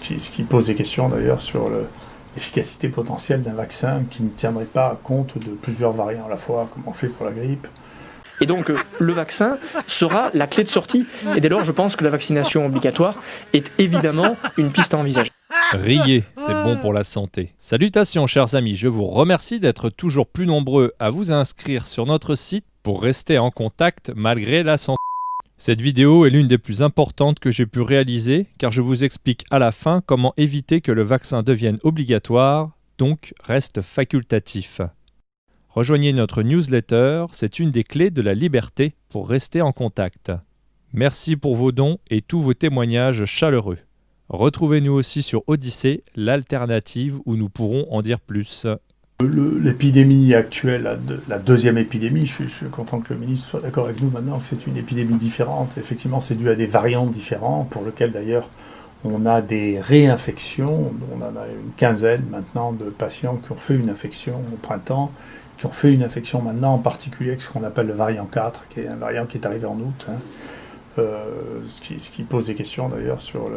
Ce qui pose des questions d'ailleurs sur l'efficacité potentielle d'un vaccin qui ne tiendrait pas compte de plusieurs variants à la fois, comme on fait pour la grippe. Et donc le vaccin sera la clé de sortie. Et dès lors, je pense que la vaccination obligatoire est évidemment une piste à envisager. Riez, c'est bon pour la santé. Salutations chers amis, je vous remercie d'être toujours plus nombreux à vous inscrire sur notre site pour rester en contact malgré la santé. Cette vidéo est l'une des plus importantes que j'ai pu réaliser car je vous explique à la fin comment éviter que le vaccin devienne obligatoire, donc reste facultatif. Rejoignez notre newsletter, c'est une des clés de la liberté pour rester en contact. Merci pour vos dons et tous vos témoignages chaleureux. Retrouvez-nous aussi sur Odyssée, l'alternative où nous pourrons en dire plus. L'épidémie actuelle, la deuxième épidémie, je suis content que le ministre soit d'accord avec nous maintenant que c'est une épidémie différente. Effectivement, c'est dû à des variants différents pour lesquels d'ailleurs on a des réinfections. On en a une quinzaine maintenant de patients qui ont fait une infection au printemps, qui ont fait une infection maintenant, en particulier avec ce qu'on appelle le variant 4, qui est un variant qui est arrivé en août. Ce qui pose des questions d'ailleurs sur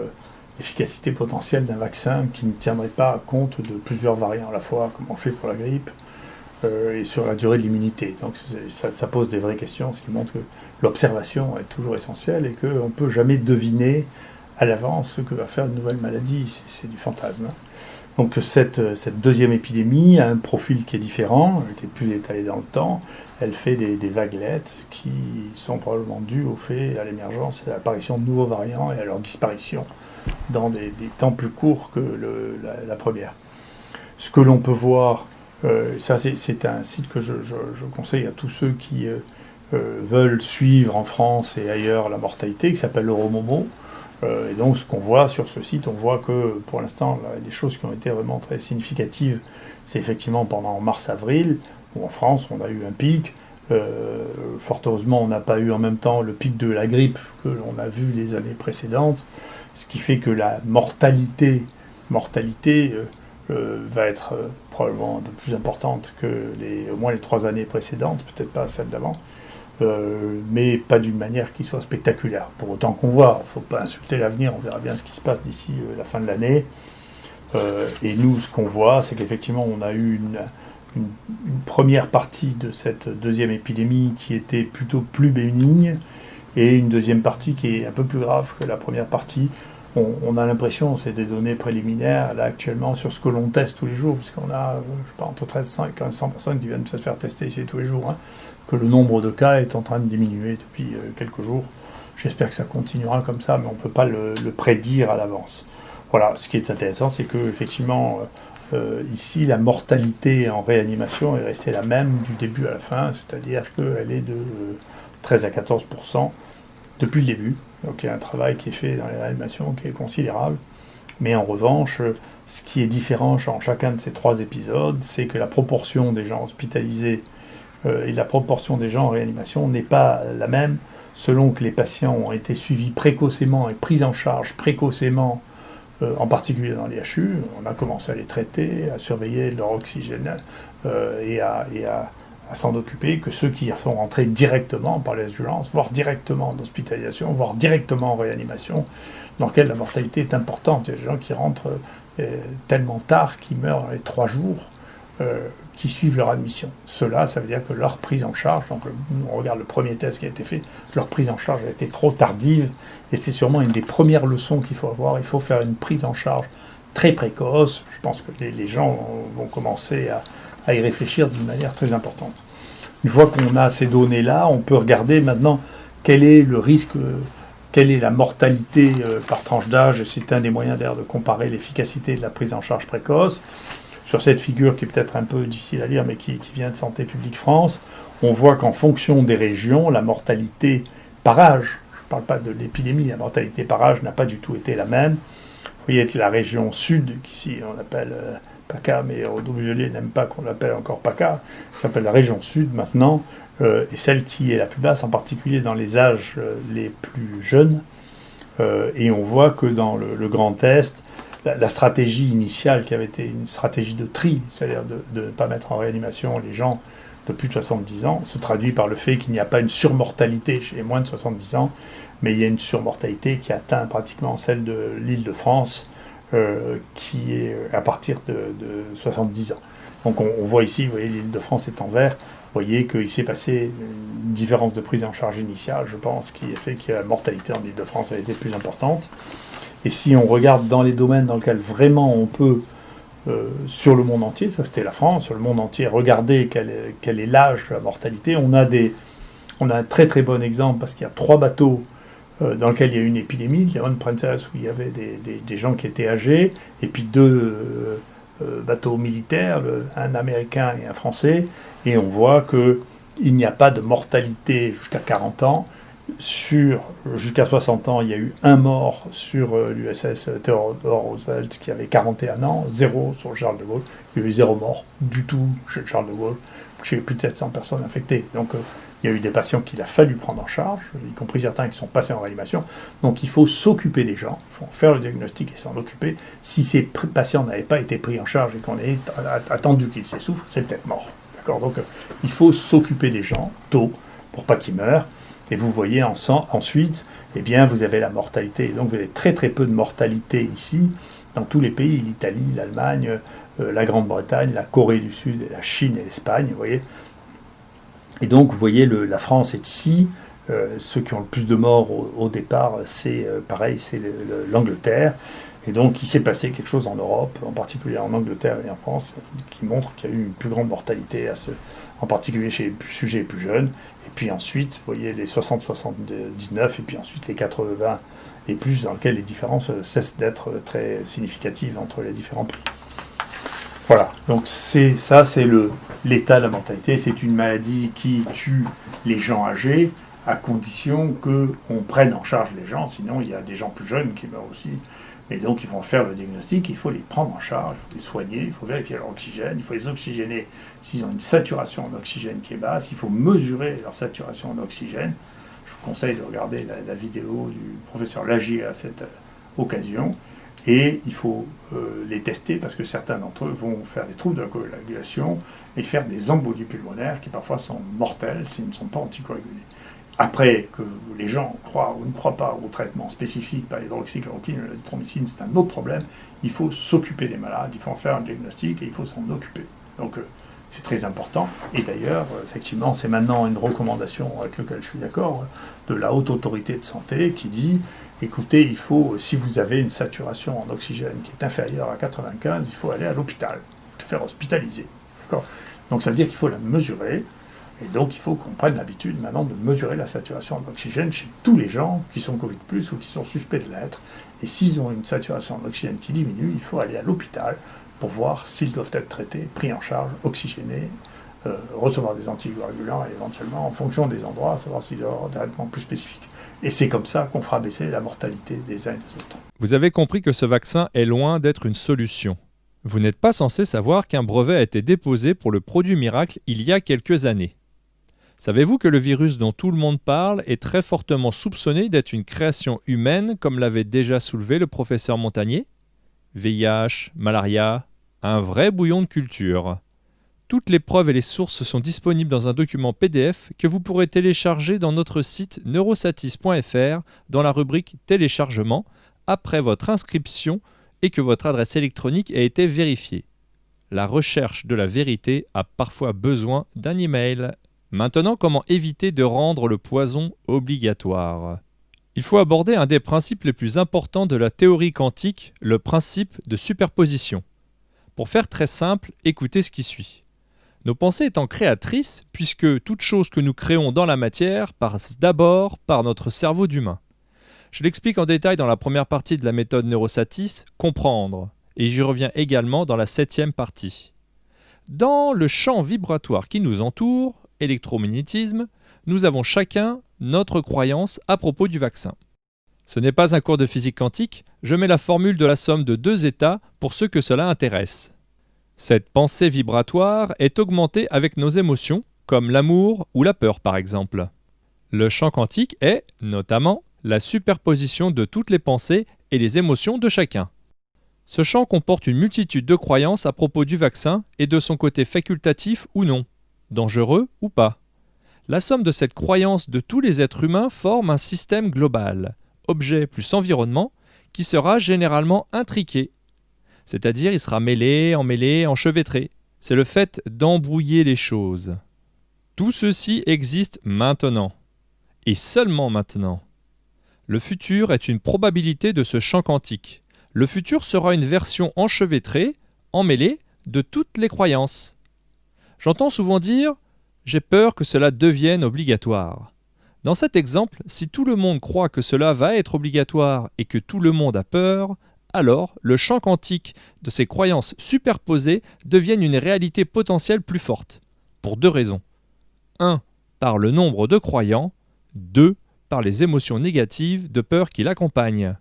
l'efficacité potentielle d'un vaccin qui ne tiendrait pas compte de plusieurs variants à la fois, comme on fait pour la grippe, et sur la durée de l'immunité. Donc ça pose des vraies questions, ce qui montre que l'observation est toujours essentielle et qu'on ne peut jamais deviner à l'avance ce que va faire une nouvelle maladie. C'est du fantasme. Donc cette deuxième épidémie a un profil qui est différent, qui est plus étalé dans le temps. Elle fait des vaguelettes qui sont probablement dues au fait, à l'émergence et à l'apparition de nouveaux variants et à leur disparition dans des temps plus courts que la première. Ce que l'on peut voir, ça c'est un site que je conseille à tous ceux qui veulent suivre en France et ailleurs la mortalité, qui s'appelle Euromomo. Et donc ce qu'on voit sur ce site, on voit que pour l'instant, les choses qui ont été vraiment très significatives, c'est effectivement pendant mars-avril, où en France on a eu un pic. Fort heureusement, on n'a pas eu en même temps le pic de la grippe que l'on a vu les années précédentes, ce qui fait que la mortalité va être probablement un peu plus importante que au moins les 3 années précédentes, peut-être pas celle d'avant. Mais pas d'une manière qui soit spectaculaire. Pour autant qu'on voit, il ne faut pas insulter l'avenir, on verra bien ce qui se passe d'ici la fin de l'année. Et nous, ce qu'on voit, c'est qu'effectivement, on a eu une première partie de cette deuxième épidémie qui était plutôt plus bénigne, et une deuxième partie qui est un peu plus grave que la première partie. On a l'impression, c'est des données préliminaires, là actuellement, sur ce que l'on teste tous les jours, parce qu'on a, je sais pas, entre 1300 et 1500 personnes qui viennent se faire tester ici tous les jours, que le nombre de cas est en train de diminuer depuis quelques jours. J'espère que ça continuera comme ça, mais on ne peut pas le prédire à l'avance. Voilà, ce qui est intéressant, c'est que effectivement, ici, la mortalité en réanimation est restée la même du début à la fin, c'est-à-dire qu'elle est de 13 à 14% depuis le début. Donc il y a un travail qui est fait dans les réanimations qui est considérable. Mais en revanche, ce qui est différent en chacun de ces 3 épisodes, c'est que la proportion des gens hospitalisés et la proportion des gens en réanimation n'est pas la même selon que les patients ont été suivis précocement et pris en charge précocement, en particulier dans les HU. On a commencé à les traiter, à surveiller leur oxygène et à s'en occuper, que ceux qui sont rentrés directement par les urgences, voire directement en hospitalisation, voire directement en réanimation, dans lequel la mortalité est importante. Il y a des gens qui rentrent tellement tard qu'ils meurent dans les 3 jours qui suivent leur admission. Cela, ça veut dire que leur prise en charge, donc on regarde le premier test qui a été fait, leur prise en charge a été trop tardive, et c'est sûrement une des premières leçons qu'il faut avoir. Il faut faire une prise en charge très précoce. Je pense que les gens vont commencer à y réfléchir d'une manière très importante. Une fois qu'on a ces données-là, on peut regarder maintenant quel est le risque, quelle est la mortalité par tranche d'âge, et c'est un des moyens d'ailleurs de comparer l'efficacité de la prise en charge précoce. Sur cette figure qui est peut-être un peu difficile à lire, mais qui vient de Santé publique France, on voit qu'en fonction des régions, la mortalité par âge, je ne parle pas de l'épidémie, la mortalité par âge n'a pas du tout été la même. Vous voyez la région sud, qu'ici on appelle PACA, mais Renaud Muselier n'aime pas qu'on l'appelle encore PACA, qui s'appelle la région sud maintenant, et celle qui est la plus basse, en particulier dans les âges les plus jeunes. Et on voit que dans le Grand Est, la stratégie initiale, qui avait été une stratégie de tri, c'est-à-dire de ne pas mettre en réanimation les gens de plus de 70 ans, se traduit par le fait qu'il n'y a pas une surmortalité chez les moins de 70 ans, mais il y a une surmortalité qui atteint pratiquement celle de l'Île-de-France, qui est à partir de 70 ans. Donc on voit ici, vous voyez, l'Île-de-France est en vert. Vous voyez qu'il s'est passé une différence de prise en charge initiale, je pense, qui a fait que la mortalité en Île-de-France a été plus importante. Et si on regarde dans les domaines dans lesquels vraiment on peut, sur le monde entier, ça c'était la France, sur le monde entier, regarder quel est l'âge de la mortalité. On a un très très bon exemple parce qu'il y a 3 bateaux dans lesquels il y a eu une épidémie, le Leon Princess, où il y avait des gens qui étaient âgés, et puis 2 bateaux militaires, un américain et un français, et on voit qu'il n'y a pas de mortalité jusqu'à 40 ans. Jusqu'à 60 ans, il y a eu 1 mort sur l'USS Theodore Roosevelt qui avait 41 ans, 0 sur Charles de Gaulle. Il y a eu 0 mort du tout chez Charles de Gaulle, chez plus de 700 personnes infectées. Donc il y a eu des patients qu'il a fallu prendre en charge, y compris certains qui sont passés en réanimation. Donc il faut s'occuper des gens, il faut faire le diagnostic et s'en occuper. Si ces patients n'avaient pas été pris en charge et qu'on ait attendu qu'ils s'essoufflent, c'est peut-être mort. D'accord ? Donc il faut s'occuper des gens tôt pour pas qu'ils meurent. Et vous voyez ensuite, eh bien, vous avez la mortalité. Donc vous avez très très peu de mortalité ici, dans tous les pays, l'Italie, l'Allemagne, la Grande-Bretagne, la Corée du Sud, la Chine et l'Espagne, vous voyez. Et donc vous voyez, la France est ici. Ceux qui ont le plus de morts au départ, c'est pareil, c'est l'Angleterre. Et donc il s'est passé quelque chose en Europe, en particulier en Angleterre et en France, qui montre qu'il y a eu une plus grande mortalité, en particulier chez les sujets les plus jeunes. Et puis ensuite, vous voyez les 60-79, et puis ensuite les 80 et plus, dans lesquels les différences cessent d'être très significatives entre les différents pays. Voilà, donc c'est l'état de la mortalité. C'est une maladie qui tue les gens âgés, à condition qu'on prenne en charge les gens, sinon il y a des gens plus jeunes qui meurent aussi. Et donc ils vont faire le diagnostic, il faut les prendre en charge, il faut les soigner, il faut vérifier leur oxygène, il faut les oxygéner s'ils ont une saturation en oxygène qui est basse, il faut mesurer leur saturation en oxygène. Je vous conseille de regarder la vidéo du professeur Lagier à cette occasion. Et il faut les tester parce que certains d'entre eux vont faire des troubles de la coagulation et faire des embolies pulmonaires qui parfois sont mortelles s'ils ne sont pas anticoagulés. Après, que les gens croient ou ne croient pas au traitement spécifique par l'hydroxychloroquine ou l'azithromycine, c'est un autre problème. Il faut s'occuper des malades, il faut en faire un diagnostic et il faut s'en occuper. Donc c'est très important. Et d'ailleurs, effectivement, c'est maintenant une recommandation avec laquelle je suis d'accord, de la Haute Autorité de Santé qui dit, écoutez, il faut, si vous avez une saturation en oxygène qui est inférieure à 95, il faut aller à l'hôpital, se faire hospitaliser. D'accord ? Donc ça veut dire qu'il faut la mesurer. Et donc, il faut qu'on prenne l'habitude maintenant de mesurer la saturation en oxygène chez tous les gens qui sont Covid+, ou qui sont suspects de l'être. Et s'ils ont une saturation en oxygène qui diminue, il faut aller à l'hôpital pour voir s'ils doivent être traités, pris en charge, oxygénés, recevoir des anticoagulants et éventuellement, en fonction des endroits, savoir s'il y aura des traitements plus spécifiques. Et c'est comme ça qu'on fera baisser la mortalité des uns et des autres. Vous avez compris que ce vaccin est loin d'être une solution. Vous n'êtes pas censé savoir qu'un brevet a été déposé pour le produit miracle il y a quelques années. Savez-vous que le virus dont tout le monde parle est très fortement soupçonné d'être une création humaine, comme l'avait déjà soulevé le professeur Montagnier ? VIH, malaria, un vrai bouillon de culture. Toutes les preuves et les sources sont disponibles dans un document PDF que vous pourrez télécharger dans notre site neurosatis.fr dans la rubrique téléchargement après votre inscription et que votre adresse électronique a été vérifiée. La recherche de la vérité a parfois besoin d'un email. Maintenant, comment éviter de rendre le poison obligatoire ? Il faut aborder un des principes les plus importants de la théorie quantique, le principe de superposition. Pour faire très simple, écoutez ce qui suit. Nos pensées étant créatrices, puisque toute chose que nous créons dans la matière passe d'abord par notre cerveau d'humain. Je l'explique en détail dans la première partie de la méthode Neurosatis, comprendre, et j'y reviens également dans la 7e partie. Dans le champ vibratoire qui nous entoure, électromagnétisme, nous avons chacun notre croyance à propos du vaccin. Ce n'est pas un cours de physique quantique, je mets la formule de la somme de 2 états pour ceux que cela intéresse. Cette pensée vibratoire est augmentée avec nos émotions, comme l'amour ou la peur par exemple. Le champ quantique est, notamment, la superposition de toutes les pensées et les émotions de chacun. Ce champ comporte une multitude de croyances à propos du vaccin et de son côté facultatif ou non, dangereux ou pas. La somme de cette croyance de tous les êtres humains forme un système global, objet plus environnement, qui sera généralement intriqué C'est-à-dire, il sera mêlé, emmêlé, enchevêtré. C'est le fait d'embrouiller les choses. Tout ceci existe maintenant. Et seulement maintenant. Le futur est une probabilité de ce champ quantique. Le futur sera une version enchevêtrée, emmêlée, de toutes les croyances. J'entends souvent dire « j'ai peur que cela devienne obligatoire ». Dans cet exemple, si tout le monde croit que cela va être obligatoire et que tout le monde a peur, alors le champ quantique de ces croyances superposées devient une réalité potentielle plus forte. Pour 2 raisons. 1. Par le nombre de croyants. 2. Par les émotions négatives de peur qui l'accompagnent.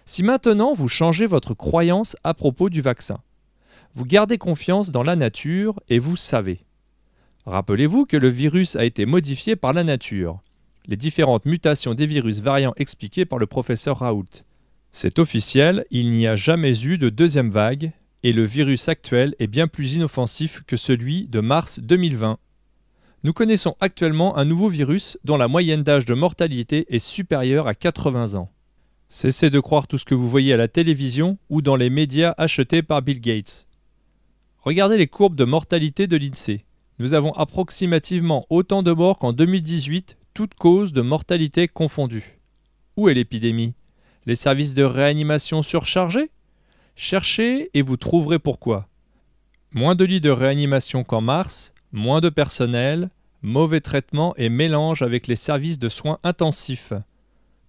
Si maintenant vous changez votre croyance à propos du vaccin, vous gardez confiance dans la nature et vous savez. Rappelez-vous que le virus a été modifié par la nature. Les différentes mutations des virus variants expliquées par le professeur Raoult. C'est officiel, il n'y a jamais eu de 2e vague et le virus actuel est bien plus inoffensif que celui de mars 2020. Nous connaissons actuellement un nouveau virus dont la moyenne d'âge de mortalité est supérieure à 80 ans. Cessez de croire tout ce que vous voyez à la télévision ou dans les médias achetés par Bill Gates. Regardez les courbes de mortalité de l'INSEE. Nous avons approximativement autant de morts qu'en 2018, toutes causes de mortalité confondues. Où est l'épidémie? Les services de réanimation surchargés? Cherchez et vous trouverez pourquoi. Moins de lits de réanimation qu'en mars, moins de personnel, mauvais traitement et mélange avec les services de soins intensifs.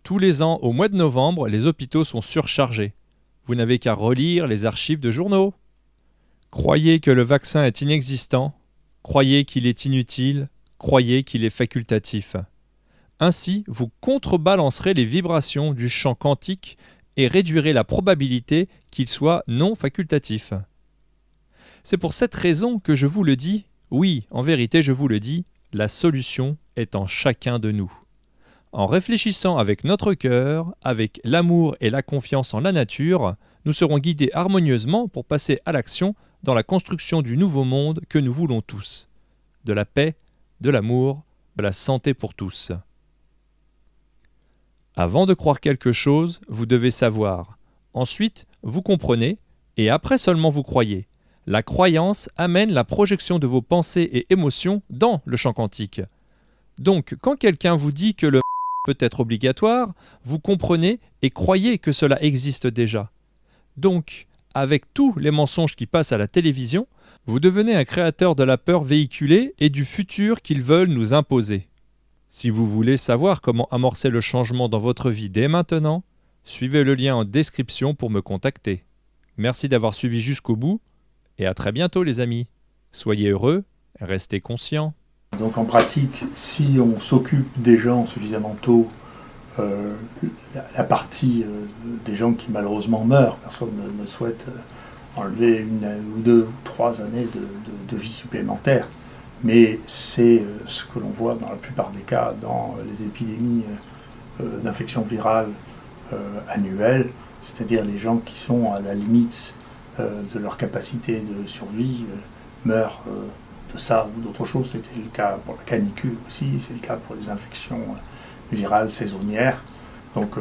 Tous les ans, au mois de novembre, les hôpitaux sont surchargés. Vous n'avez qu'à relire les archives de journaux. Croyez que le vaccin est inexistant, croyez qu'il est inutile, croyez qu'il est facultatif. Ainsi, vous contrebalancerez les vibrations du champ quantique et réduirez la probabilité qu'il soit non facultatif. C'est pour cette raison que je vous le dis, oui, en vérité je vous le dis, la solution est en chacun de nous. En réfléchissant avec notre cœur, avec l'amour et la confiance en la nature, nous serons guidés harmonieusement pour passer à l'action dans la construction du nouveau monde que nous voulons tous. De la paix, de l'amour, de la santé pour tous. Avant de croire quelque chose, vous devez savoir. Ensuite, vous comprenez, et après seulement vous croyez. La croyance amène la projection de vos pensées et émotions dans le champ quantique. Donc, quand quelqu'un vous dit que le peut être obligatoire, vous comprenez et croyez que cela existe déjà. Donc, avec tous les mensonges qui passent à la télévision, vous devenez un créateur de la peur véhiculée et du futur qu'ils veulent nous imposer. Si vous voulez savoir comment amorcer le changement dans votre vie dès maintenant, suivez le lien en description pour me contacter. Merci d'avoir suivi jusqu'au bout et à très bientôt les amis. Soyez heureux, restez conscients. Donc en pratique, si on s'occupe des gens suffisamment tôt, la partie des gens qui malheureusement meurent, personne ne souhaite enlever 1 ou 2 ou 3 années de vie supplémentaire, mais c'est ce que l'on voit dans la plupart des cas dans les épidémies d'infections virales annuelles, c'est-à-dire les gens qui sont à la limite de leur capacité de survie meurent de ça ou d'autre chose. C'était le cas pour la canicule aussi, c'est le cas pour les infections virales saisonnières. Donc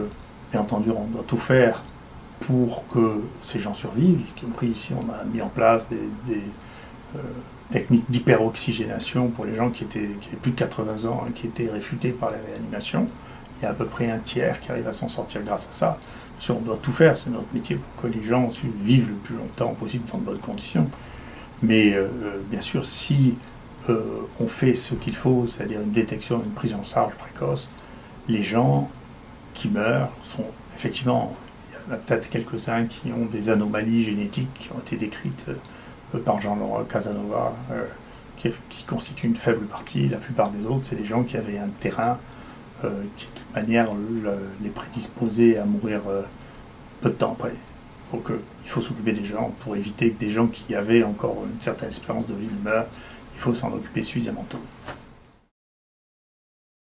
bien entendu on doit tout faire pour que ces gens survivent, y compris ici on a mis en place des techniques d'hyperoxygénation pour les gens qui avaient plus de 80 ans et qui étaient réfutés par la réanimation. Il y a à peu près un tiers qui arrive à s'en sortir grâce à ça. Bien sûr, on doit tout faire, c'est notre métier pour que les gens vivent le plus longtemps possible dans de bonnes conditions. Mais bien sûr, si on fait ce qu'il faut, c'est-à-dire une détection, une prise en charge précoce, les gens qui meurent sont effectivement, il y en a peut-être quelques-uns qui ont des anomalies génétiques qui ont été décrites par Jean-Laurent Casanova, qui constituent une faible partie. La plupart des autres, c'est des gens qui avaient un terrain qui, de toute manière, les prédisposait à mourir peu de temps après. Donc il faut s'occuper des gens pour éviter que des gens qui avaient encore une certaine espérance de vie meurent. Il faut s'en occuper suffisamment tôt.